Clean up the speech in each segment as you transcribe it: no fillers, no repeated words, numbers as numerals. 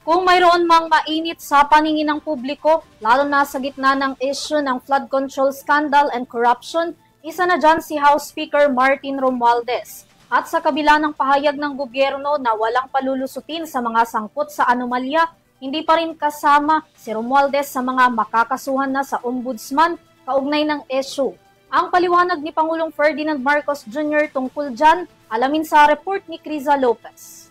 Kung mayroon mang mainit sa paningin ng publiko, lalo na sa gitna ng issue ng flood control scandal and corruption, isa na dyan si House Speaker Martin Romualdez. At sa kabila ng pahayag ng gobyerno na walang palulusutin sa mga sangkot sa anomalya, hindi pa rin kasama si Romualdez sa mga makakasuhan na sa ombudsman kaugnay ng issue. Ang paliwanag ni Pangulong Ferdinand Marcos Jr. tungkol dyan, alamin sa report ni Criza Lopez.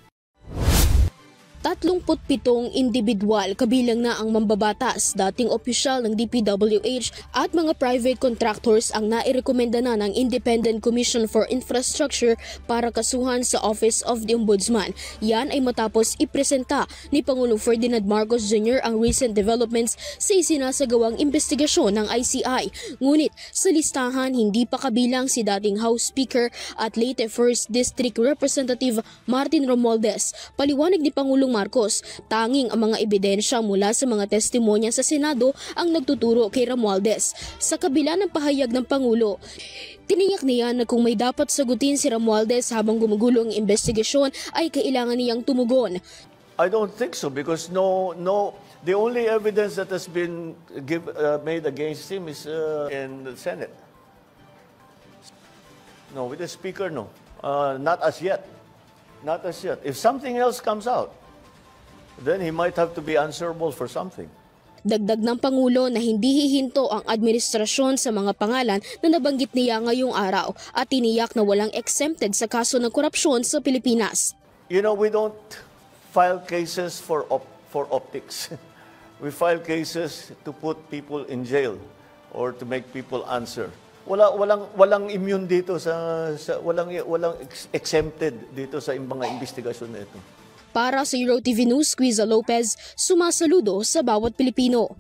37 individual kabilang na ang mambabatas, dating opisyal ng DPWH at mga private contractors ang nairekomenda na ng Independent Commission for Infrastructure para kasuhan sa Office of the Ombudsman. Yan ay matapos ipresenta ni Pangulong Ferdinand Marcos Jr. ang recent developments sa isinasagawang investigasyon ng ICI. Ngunit sa listahan hindi pa kabilang si dating House Speaker at late 1st District Representative Martin Romualdez. Paliwanag ni Pangulong Marcos, tanging ang mga ebidensya mula sa mga testimonya sa Senado ang nagtuturo kay Romualdez. Sa kabila ng pahayag ng Pangulo, tiniyak niya na kung may dapat sagutin si Romualdez habang gumugulo ang investigasyon ay kailangan niyang tumugon. I don't think so because the only evidence that has been made against him is in the Senate. No, with the Speaker, no. Not as yet. Not as yet. If something else comes out, then he might have to be answerable for something. Dagdag ng Pangulo na hindi hihinto ang administrasyon sa mga pangalan na nabanggit niya ngayong araw at tiniyak na walang exempted sa kaso ng korupsyon sa Pilipinas. You know, we don't file cases for optics. We file cases to put people in jail or to make people answer. Walang immune dito walang exempted dito sa mga investigasyon na ito. Para sa EuroTV News, Criza Lopez, sumasaludo sa bawat Pilipino.